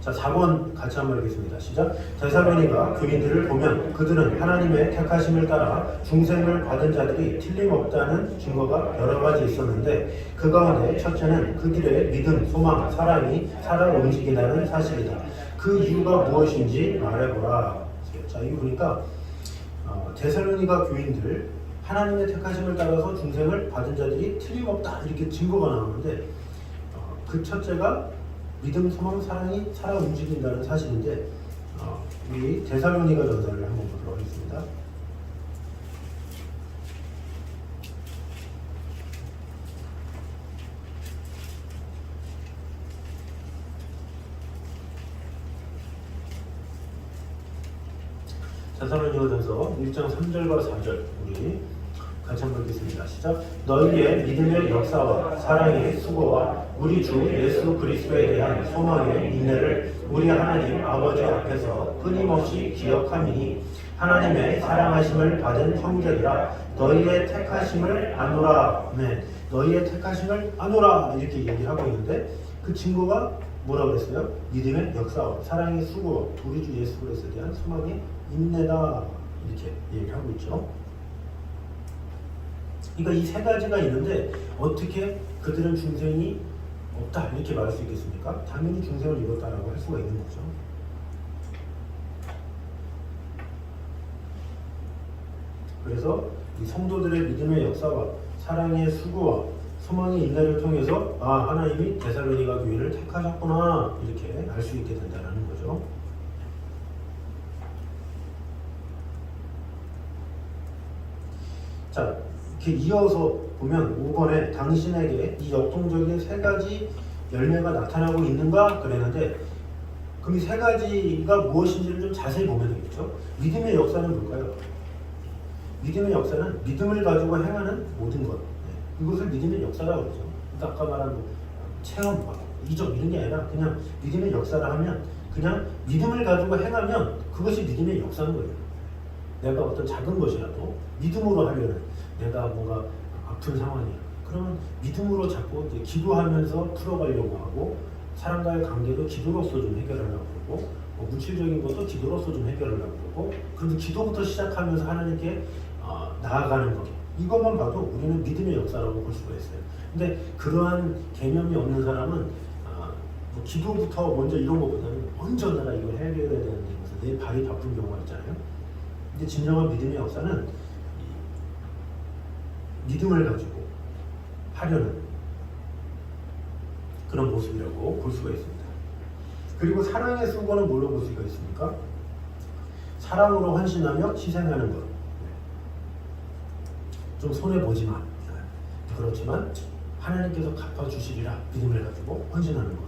자, 4번 같이 한번 읽겠습니다. 시작. 데살로니가 교인들을 보면 그들은 하나님의 택하심을 따라 중생을 받은 자들이 틀림없다는 증거가 여러 가지 있었는데 그 가운데 첫째는 그들의 믿음, 소망, 사랑이 살아 움직인다는 사실이다. 그 이유가 무엇인지 말해보라. 자, 이거 보니까 데살로니가 교인들 하나님의 택하심을 따라서 중생을 받은 자들이 틀림없다 이렇게 증거가 나오는데 그 첫째가 믿음, 소망, 사랑이 살아 움직인다는 사실인데 우리 데살로니가 전서를 한번 보도록 하겠습니다. 데살로니가 전서 1장 3절과 4절 우리 같이 한번 읽겠습니다. 시작. 너희의 믿음의 역사와 사랑의 수고와 우리 주 예수 그리스도에 대한 소망의 인내를 우리 하나님 아버지 앞에서 끊임없이 기억하미니 하나님의 사랑하심을 받은 형제들아 너희의 택하심을 아노라. 네, 너희의 택하심을 아노라 이렇게 얘기를 하고 있는데 그 증거가 뭐라고 그랬어요? 믿음의 역사와 사랑의 수고와 우리 주 예수 그리스도에 대한 소망의 인내다 이렇게 얘기를 하고 있죠. 그러니까 이 세 가지가 있는데 어떻게 그들은 중생이 없다 이렇게 말할 수 있겠습니까? 당연히 중생을 이뤘다라고 할 수가 있는 거죠. 그래서 이 성도들의 믿음의 역사와 사랑의 수고와 소망의 인내를 통해서 하나님이 데살로니가 교회를 택하셨구나 이렇게 알 수 있게 된다는 거죠. 자, 이렇게 이어서 보면 5번에 당신에게 이 역동적인 세 가지 열매가 나타나고 있는가 그랬는데 그럼 이 세 가지가 무엇인지를 좀 자세히 보면 되겠죠. 믿음의 역사는 뭘까요? 믿음의 역사는 믿음을 가지고 행하는 모든 것. 이것을 믿음의 역사라고 그러죠. 아까 말한 체험, 이적 이런 게 아니라 그냥 믿음의 역사라 하면 그냥 믿음을 가지고 행하면 그것이 믿음의 역사인 거예요. 내가 어떤 작은 것이라도 믿음으로 하려는 내가 뭔가 아픈 상황이야. 그러면 믿음으로 자꾸 이제 기도하면서 풀어가려고 하고 사람과의 관계도 기도로서 좀 해결하려고 그러고 물질적인 것도 기도로서 좀 해결하려고 그러고 그래도 기도부터 시작하면서 하나님께 나아가는 것 이것만 봐도 우리는 믿음의 역사라고 볼 수가 있어요. 근데 그러한 개념이 없는 사람은 뭐 기도부터 먼저 이런 것보다는 먼저 내가 이걸 해결해야 되는데 내 발이 바쁜 경우가 있잖아요. 근데 진정한 믿음의 역사는 믿음을 가지고 하려는 그런 모습이라고 볼 수가 있습니다. 그리고 사랑의 수고는 뭘로 볼 수가 있습니까? 사랑으로 헌신하며 희생하는 것. 좀 손해보지만 그렇지만 하나님께서 갚아주시리라 믿음을 가지고 헌신하는 것.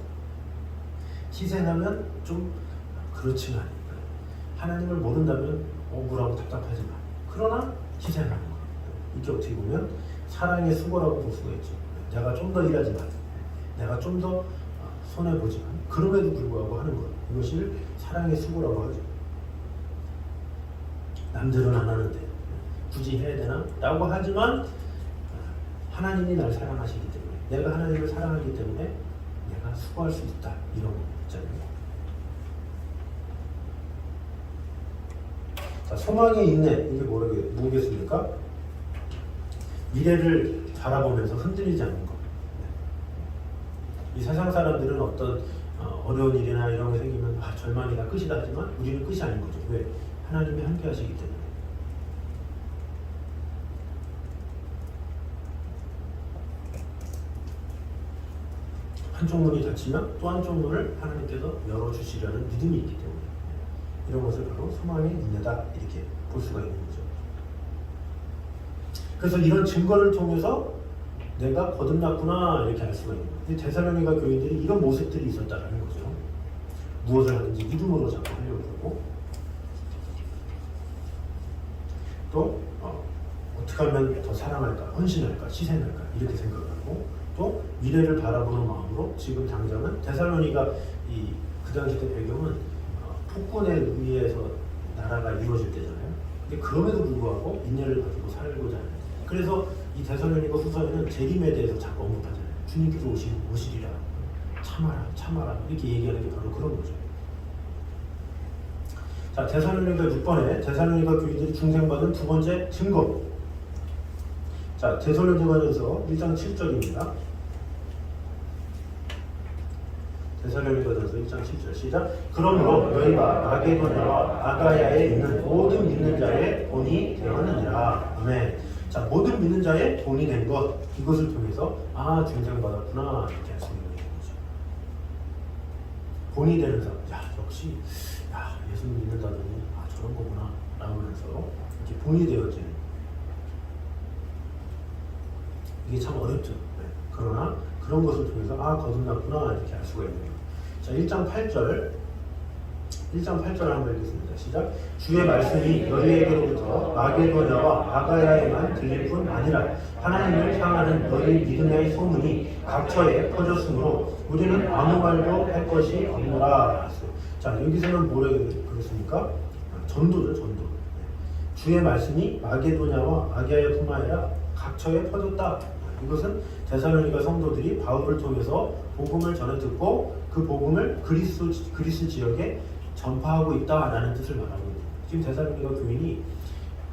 희생하면 좀 그렇지만 하나님을 모른다면 억울하고 답답하지만 그러나 희생하는 것. 이게 어떻게 보면 사랑의 수고라고 볼 수가 있죠. 내가 좀 더 일하지만 내가 좀 더 손해보지만 그럼에도 불구하고 하는 것. 이것을 사랑의 수고라고 하죠. 남들은 안 하는데 굳이 해야 되나? 라고 하지만 하나님이 날 사랑하시기 때문에 내가 하나님을 사랑하기 때문에 내가 수고할 수 있다. 이런 거 있잖아요. 자, 소망의 인내 이게 뭐겠습니까? 미래를 바라보면서 흔들리지 않는 것. 이 세상 사람들은 어떤 어려운 일이나 이런 게 생기면 절망이다 끝이다 하지만 우리는 끝이 아닌 거죠. 왜? 하나님이 함께 하시기 때문에. 한쪽 문이 닫히면 또 한쪽 문을 하나님께서 열어주시려는 믿음이 있기 때문에 이런 것을 바로 소망의 인내다 이렇게 볼 수가 있는 거죠. 그래서 이런 증거를 통해서 내가 거듭났구나 이렇게 알 수가 있는 거예요. 데살로니가 교인들이 이런 모습들이 있었다는 거죠. 무엇을 하든지 믿음으로 자꾸 하려고 그러고 또 어떻게 하면 더 사랑할까, 헌신할까, 희생할까 이렇게 생각을 하고 또 미래를 바라보는 마음으로 지금 당장은 데살로니가 그 당시 때 배경은 폭군에 의해서 나라가 이루어질 때잖아요. 근데 그럼에도 불구하고 인내를 가지고 살고자 하는. 그래서 이 데살로니가 후서에는 재림에 대해서 자꾸 언급하잖아요. 주님께서 오시리라. 참아라. 이렇게 얘기하는 게 바로 그런 거죠. 자, 데살로니가 6번에 데살로니가 교인들이 중생받은 두 번째 증거. 자, 데살로니가전서 1장 7절입니다. 데살로니가전서 1장 7절 시작. 그러므로 너희가 마게도냐와 아가야에 있는 모든 믿는 자의 본이 되었느니라. 아멘. 자, 모든 믿는 자의 본이 된 것, 이것을 통해서 중생받았구나 이렇게 할 수 있는 거죠. 본이 되는 사람, 역시 예수님 믿는다더니 저런 거구나 라고 하면서 이렇게 본이 되어지는, 이게 참 어렵죠. 네. 그러나 그런 것을 통해서 거듭났구나 이렇게 알 수가 있는 거예요. 자, 1장 8절 한번 읽겠습니다. 시작. 주의 말씀이 너희에게로부터 마게도냐와 아가야에만 들릴 뿐 아니라 하나님을 향하는 너희 믿음의 소문이 각처에 퍼졌으므로 우리는 아무 말도 할 것이 없노라. 자, 여기서는 뭐라고 그랬습니까? 전도죠, 전도. 주의 말씀이 마게도냐와 아가야뿐만 아니라 각처에 퍼졌다. 이것은 데살로니가 성도들이 바울을 통해서 복음을 전해 듣고 그 복음을 그리스 지역에 전파하고 있다라는 뜻을 말하고 있습니다. 지금 데살로니가 교인이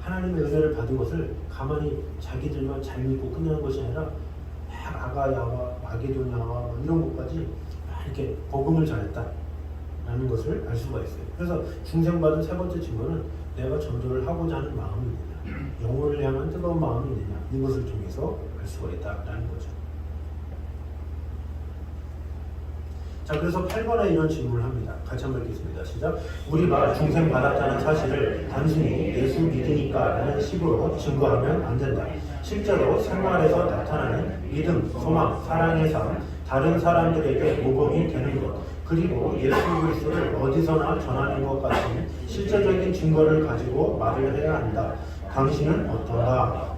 하나님의 은혜를 받은 것을 가만히 자기들만 잘 믿고 끝내는 것이 아니라 아가야와 마게도냐와 이런 곳까지 이렇게 복음을 전했다라는 것을 알 수가 있어요. 그래서 중생받은 세 번째 증거는 내가 전도를 하고자 하는 마음이 있느냐, 영혼을 향한 뜨거운 마음이 있느냐, 이것을 통해서 알 수가 있다라는 거죠. 자, 그래서 8번에 이런 질문을 합니다. 같이 한번 읽겠습니다. 시작. 우리가 중생 받았다는 사실을 단순히 예수 믿으니까 라는 식으로 증거하면 안 된다. 실제로 생활에서 나타나는 믿음, 소망, 사랑의 삶, 다른 사람들에게 모범이 되는 것, 그리고 예수 그리스도를 어디서나 전하는 것 같은 실제적인 증거를 가지고 말을 해야 한다. 당신은 어떤가?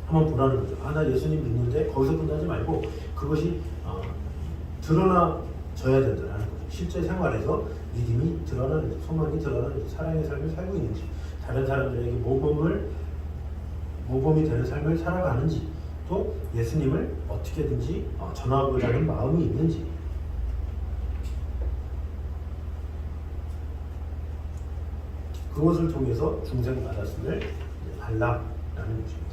한번 보라는 거죠. 나 예수님 믿는데 거기서 끝나지 말고 그것이 드러나져야 된다는 거죠. 실제 생활에서 믿음이 드러나는지, 소망이 드러나는지, 사랑의 삶을 살고 있는지, 다른 사람들에게 모범이 되는 삶을 살아가는지, 또 예수님을 어떻게든지 전하고자 하는 마음이 있는지, 그것을 통해서 중생받았음을 알라라는 것입니다.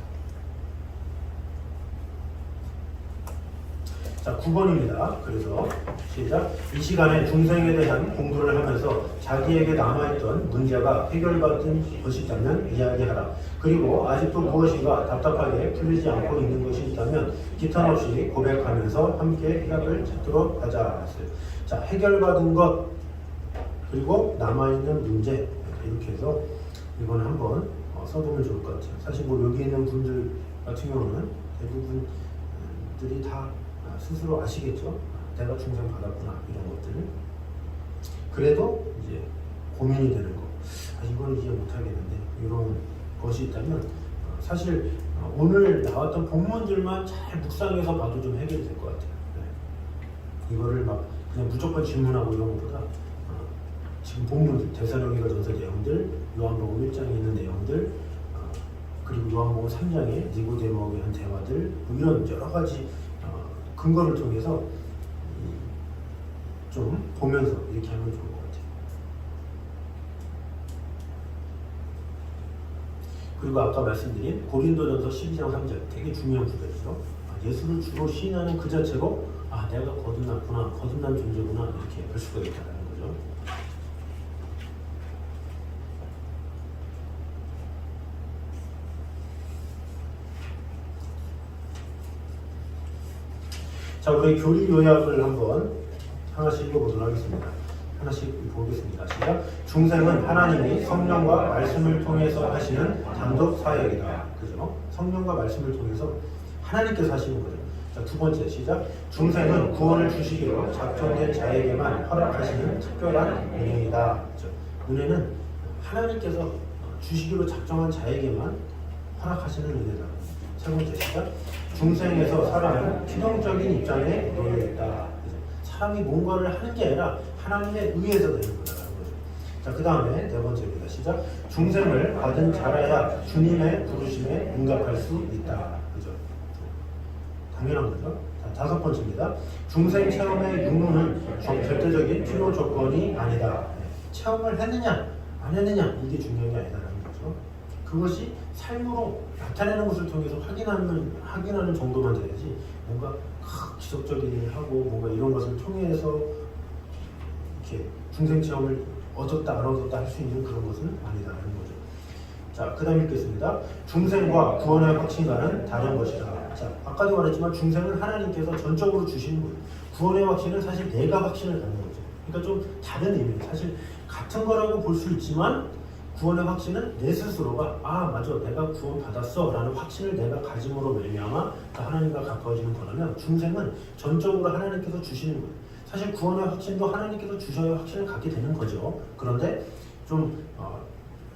자, 9번입니다. 그래서 시작. 이 시간에 중생에 대한 공부를 하면서 자기에게 남아있던 문제가 해결받은 것이 있다면 이야기하라. 그리고 아직도 무엇인가 답답하게 풀리지 않고 있는 것이 있다면 기탄 없이 고백하면서 함께 해답을 찾도록 하자. 자, 해결받은 것, 그리고 남아있는 문제, 이렇게 해서 이거는 한번 써보면 좋을 것 같아요. 사실 여기 있는 분들 같은 경우는 대부분들이 다 스스로 아시겠죠? 내가 중생 받았구나 이런 것들. 그래도 이제 고민이 되는 거. 이건 이해 못하겠는데 이런 것이 있다면 사실 오늘 나왔던 본문들만 잘 묵상해서 봐도 좀 해결이 될 것 같아요. 네. 이거를 그냥 무조건 질문하고 이런 것보다 지금 본문들, 데살로니가전서 내용들, 요한복음 1장에 있는 내용들, 그리고 요한복음 3장에 니고데모에 한 대화들, 이런 여러 가지 근거를 통해서 좀 보면서 이렇게 하면 좋을 것 같아요. 그리고 아까 말씀드린 고린도전서 12장 3절 되게 중요한 구절이죠. 예수를 주로 시인하는 그 자체로 내가 거듭났구나, 거듭난 존재구나 이렇게 알 수가 있다는 거죠. 자, 우리 교리 요약을 한번 하나씩 읽어보도록 하겠습니다. 하나씩 보겠습니다. 시작. 중생은 하나님이 성령과 말씀을 통해서 하시는 단독 사역이다. 그죠? 성령과 말씀을 통해서 하나님께서 하시는 거죠. 자, 두 번째 시작. 중생은 구원을 주시기로 작정된 자에게만 허락하시는 특별한 은혜이다. 그죠? 은혜는 하나님께서 주시기로 작정한 자에게만 허락하시는 은혜다. 세 번째 시작. 중생에서 사람은 필연적인 입장에 놓여 있다. 사람이 뭔가를 하는 게 아니라 하나님의 의해서 되는 거다라는 거죠. 자, 그 다음에 네 번째입니다. 시작. 중생을 받은 자라야 주님의 부르심에 응답할 수 있다. 그죠? 당연한 거죠. 자, 다섯 번째입니다. 중생 체험의 육로는 절대적인 필요 조건이 아니다. 체험을 했느냐 안 했느냐 이게 중요한 게 아니다라는 거죠. 그것이 삶으로 나타내는 것을 통해서 확인하는 정도만 돼야지 뭔가 기적적인 일을 하고 뭔가 이런 것을 통해서 이렇게 중생 체험을 얻었다 안 얻었다 할 수 있는 그런 것은 아니다라는 거죠. 자, 그 다음 읽겠습니다. 중생과 구원의 확신과는 다른 것이다. 자, 아까도 말했지만 중생은 하나님께서 전적으로 주시는 거예요. 구원의 확신은 사실 내가 확신을 갖는 거죠. 그러니까 좀 다른 의미예요. 사실 같은 거라고 볼 수 있지만 구원의 확신은 내 스스로가 맞아 내가 구원 받았어 라는 확신을 내가 가짐으로 말미암아 하나님과 가까워지는 거라면 중생은 전적으로 하나님께서 주시는 거예요. 사실 구원의 확신도 하나님께서 주셔야 확신을 갖게 되는 거죠. 그런데 좀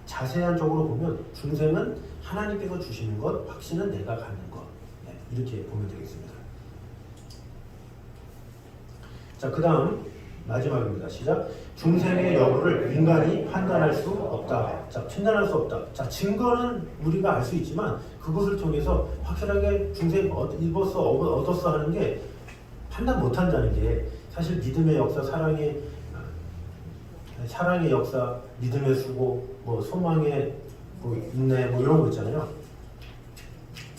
자세한 쪽으로 보면 중생은 하나님께서 주시는 것, 확신은 내가 갖는 것. 이렇게 보면 되겠습니다. 자, 그 다음 마지막입니다. 시작. 중생의 여부를 인간이 판단할 수 없다. 자, 판단할 수 없다. 자, 증거는 우리가 알 수 있지만 그것을 통해서 확실하게 중생이 입었어, 얻었어 하는 게 판단 못한다는 게 사실 믿음의 역사, 사랑의 역사, 믿음의 수고, 뭐 소망의 인내, 이런 거 있잖아요.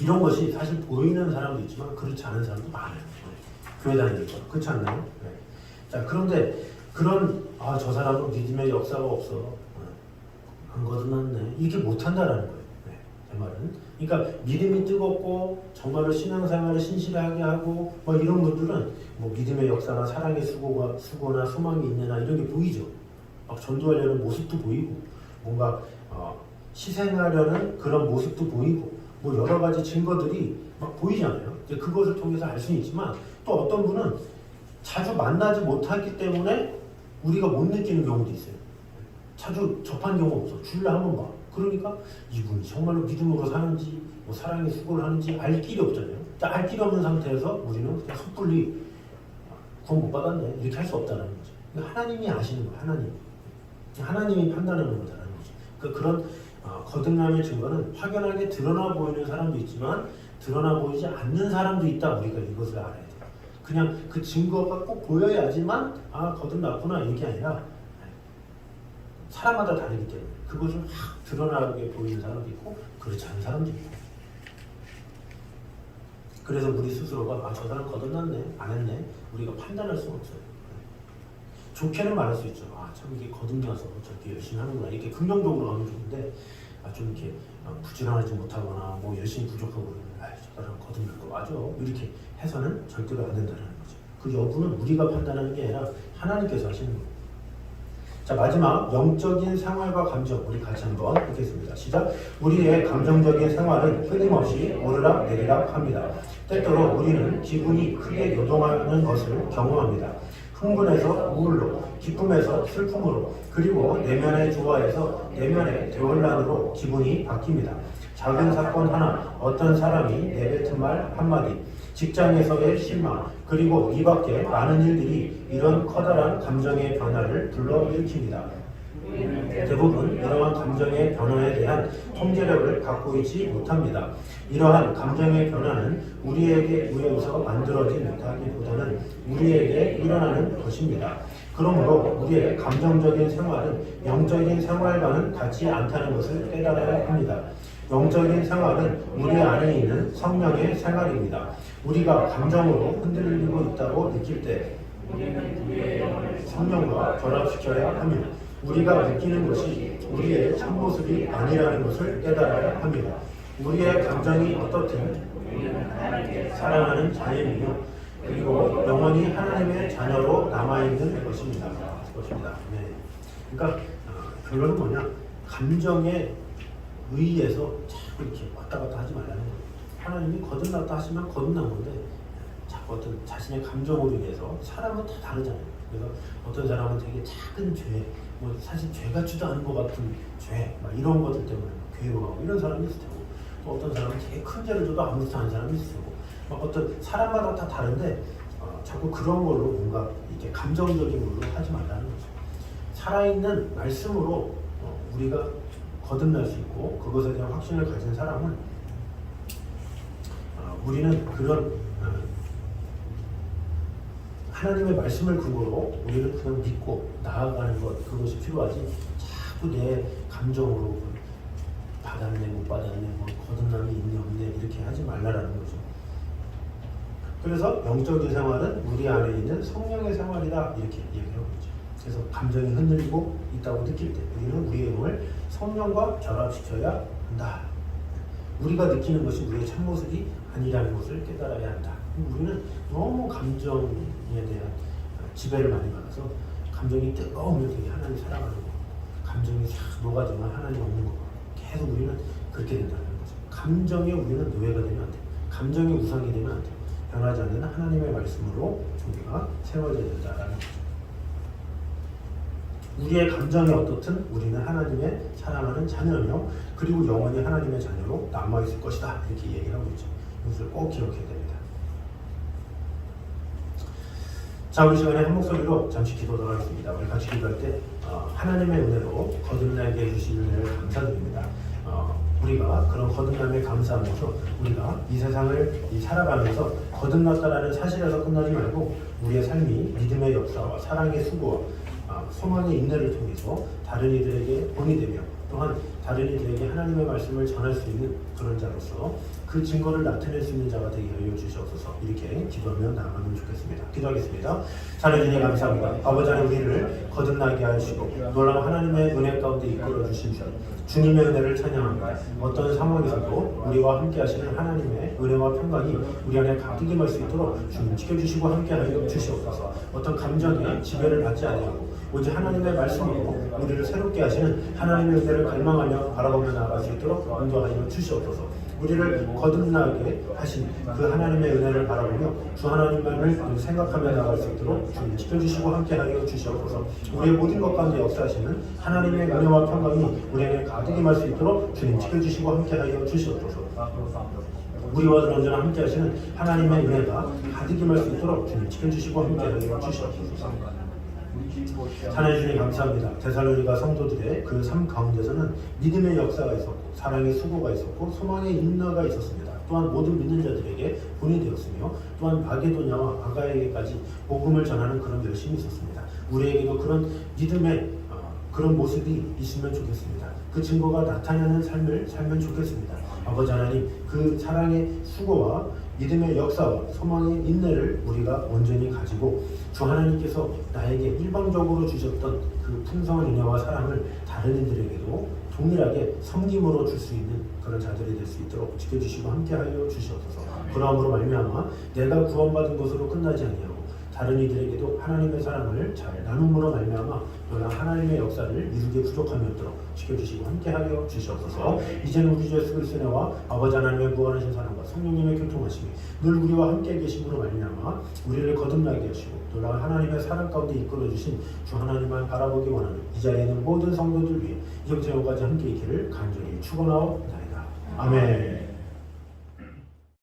이런 것이 사실 보이는 사람도 있지만 그렇지 않은 사람도 많아요. 교회 다니는 거 그렇지 않나요? 네. 자, 그런데 그런 저 사람은 믿음의 역사가 없어, 안 거듭났네 이렇게 못한다라는 거예요. 네, 제 말은. 그러니까 믿음이 뜨겁고 정말로 신앙생활을 신실하게 하고 이런 분들은 믿음의 역사나 사랑의 수고나 소망이 있느나 이런 게 보이죠. 막 전도하려는 모습도 보이고 뭔가 희생하려는 그런 모습도 보이고 여러 가지 증거들이 막 보이잖아요. 이제 그것을 통해서 알 수는 있지만 또 어떤 분은 자주 만나지 못하기 때문에 우리가 못 느끼는 경우도 있어요. 자주 접한 경우 없어. 주일날 한번 봐. 그러니까 이분이 정말로 믿음으로 사는지 사랑의 수고를 하는지 알 길이 없잖아요. 알 길이 없는 상태에서 우리는 그냥 섣불리 구원 못 받았네 이렇게 할 수 없다는 거죠. 하나님이 아시는 거예요. 하나님이 판단하는 거다라는 거죠. 그러니까 그런 거듭남의 증거는 확연하게 드러나 보이는 사람도 있지만 드러나 보이지 않는 사람도 있다. 우리가 이것을 알아야 돼요. 그냥 그 증거가 꼭 보여야지만 거듭났구나 이게 아니라 사람마다 다르기 때문에 그것을 확 드러나게 보이는 사람도 있고 그렇지 않은 사람도 있고 그래서 우리 스스로가 저 사람 거듭났네 안 했네 우리가 판단할 수는 없어요. 좋게는 말할 수 있죠. 참 이게 거듭나서 저렇게 열심히 하는구나 이렇게 긍정적으로 하면 좋은데 좀 이렇게 부지런하지 못하거나 열심히 부족하고 그러면 저 사람 거듭날 거 맞아 이렇게 해서는 절대로 안 된다는 거죠. 그 여부는 우리가 판단하는 게 아니라 하나님께서 하시는 거예요. 자, 마지막 영적인 생활과 감정 우리 같이 한번 읽겠습니다. 시작. 우리의 감정적인 생활은 끊임없이 오르락 내리락 합니다. 때때로 우리는 기분이 크게 요동하는 것을 경험합니다. 흥분에서 우울로, 기쁨에서 슬픔으로, 그리고 내면의 조화에서 내면의 대혼란으로 기분이 바뀝니다. 작은 사건 하나, 어떤 사람이 내뱉은 말 한마디, 직장에서의 실망, 그리고 이 밖에 많은 일들이 이런 커다란 감정의 변화를 불러일으킵니다. 대부분 이러한 감정의 변화에 대한 통제력을 갖고 있지 못합니다. 이러한 감정의 변화는 우리에게 의해서 만들어지 못하기보다는 우리에게 일어나는 것입니다. 그러므로 우리의 감정적인 생활은 영적인 생활과는 같지 않다는 것을 깨달아야 합니다. 영적인 생활은 우리 안에 있는 성령의 생활입니다. 우리가 감정으로 흔들리고 있다고 느낄 때 성령과 결합시켜야 합니다. 우리가 느끼는 것이 우리의 참모습이 아니라는 것을 깨달아야 합니다. 우리의 감정이 어떻든 사랑하는 자녀이며 그리고 영원히 하나님의 자녀로 남아있는 것입니다. 네. 그러니까 결론은 뭐냐? 감정에 의해서 자꾸 이렇게 왔다 갔다 하지 말라는 거예요. 하나님이 거듭났다 하시면 거듭난 건데 자꾸 어떤 자신의 감정으로 인해서 사람은 다 다르잖아요. 그래서 어떤 사람은 되게 작은 죄, 사실 죄 같지도 않은 것 같은 죄, 이런 것들 때문에 괴로워하고 이런 사람이 있을 테고 또 어떤 사람은 되게 큰 죄를 져도 아무렇지 않은 사람이 있고, 어떤 사람마다 다 다른데 자꾸 그런 걸로 뭔가 이렇게 감정적인 걸로 하지 말라는 거죠. 살아있는 말씀으로 우리가 거듭날 수 있고 그것에 대한 확신을 가진 사람은 우리는 그런 하나님의 말씀을 근거로 우리는 그냥 믿고 나아가는 것, 그것이 필요하지 자꾸 내 감정으로 받았네 못 받았네 뭐 거듭남이 있네 없네 이렇게 하지 말라라는 거죠. 그래서 영적인 생활은 우리 안에 있는 성령의 생활이다 이렇게 얘기하고 있죠. 그래서 감정이 흔들리고 있다고 느낄 때 우리는 우리의 영을 성령과 결합시켜야 한다. 우리가 느끼는 것이 우리의 참모습이 아니라는 것을 깨달아야 한다. 우리는 너무 감정에 대한 지배를 많이 받아서 감정이 뜨거우면 되게 하나님 사랑하는 거, 감정이 싹 녹아들면 하나님 없는 거, 계속 우리는 그렇게 된다는 거죠. 감정에 우리는 노예가 되면 안 돼. 감정의 우상이 되면 안 돼. 변하지 않는 하나님의 말씀으로 우리가 세워져야 된다는 거죠. 우리의 감정이 어떻든 우리는 하나님의 사랑하는 자녀며 그리고 영원히 하나님의 자녀로 남아있을 것이다 이렇게 얘기를 하고 있죠. 이것을 꼭 기억해야 됩니다. 자, 우리 시간에 한 목소리로 잠시 기도하도록 하겠습니다. 우리 같이 기도할 때 하나님의 은혜로 거듭나게 해주신 은혜를 감사드립니다. 우리가 그런 거듭남에 감사하면서 우리가 이 세상을 살아가면서 거듭났다라는 사실에서 끝나지 말고 우리의 삶이 믿음의 역사와 사랑의 수고와 소망의 인내를 통해서 다른 이들에게 본이 되며 또한 다른 이들에게 하나님의 말씀을 전할 수 있는 그런 자로서 그 증거를 나타낼 수 있는 자가 되게 하여 주시옵소서. 이렇게 기도하며 나아가면 좋겠습니다. 기도하겠습니다. 자녀진이 감사합니다. 아버지 하나님 우리를 거듭나게 하시고 놀라운 하나님의 은혜 가운데 이끌어 주신 주 주님의 은혜를 찬양합니다. 어떤 상황에서도 우리와 함께 하시는 하나님의 은혜와 평강이 우리 안에 가득 임할 수 있도록 주님 지켜주시고 함께 하여 주시옵소서. 어떤 감정에 지배를 받지 아니하고 오직 하나님의 말씀으로 우리를 새롭게 하시는 하나님의 은혜를 갈망하며 바라보며 나아갈 수 있도록 인도하여 주시옵소서. 우리를 거듭나게 하신 그 하나님의 은혜를 바라보며 주 하나님만을 생각하며 나아갈 수 있도록 주님 지켜주시고 함께하여 주시옵소서. 우리의 모든 것 가운데 역사하시는 하나님의 은혜와 평강이 우리에게 가득 임할 수 있도록 주님 지켜주시고 함께하여 주시옵소서. 우리와 언제나 함께하시는 하나님의 은혜가 가득 임할 수 있도록 주님 지켜주시고 함께하여 주시옵소서. 하나님 주님 감사합니다. 데살로니가 성도들의 그 삶 가운데서는 믿음의 역사가 있었고 사랑의 수고가 있었고 소망의 인내가 있었습니다. 또한 모든 믿는 자들에게 본이 되었으며 또한 마게도냐와 아가에게까지 복음을 전하는 그런 열심이 있었습니다. 우리에게도 그런 믿음의 그런 모습이 있으면 좋겠습니다. 그 증거가 나타나는 삶을 살면 좋겠습니다. 아버지 하나님 그 사랑의 수고와 믿음의 역사와 소망의 인내를 우리가 온전히 가지고 주 하나님께서 나에게 일방적으로 주셨던 그 풍성한 은혜와 사랑을 다른 이들에게도 동일하게 섬김으로 줄 수 있는 그런 자들이 될 수 있도록 지켜주시고 함께하여 주시옵소서. 그러함으로 말미암아 내가 구원받은 것으로 끝나지 아니하고 다른 이들에게도 하나님의 사랑을 잘 나눔으로 말미암아 너나 하나님의 역사를 이루게 부족함이 없도록 지켜주시고 함께하여 주시옵소서. 이제는 우리 주 예수 그리스도의 은혜와 아버지 하나님의 무한하신 사랑과 성령님의 교통하심이 늘 우리와 함께 계심으로 말미암아 우리를 거듭나게 하시고 놀라운 하나님의 사랑 가운데 이끌어주신 주 하나님만 바라보기 원하는 이 자리에 있는 모든 성도들 위해 이정재호까지 함께 있기를 간절히 축원하옵나이다. 아멘.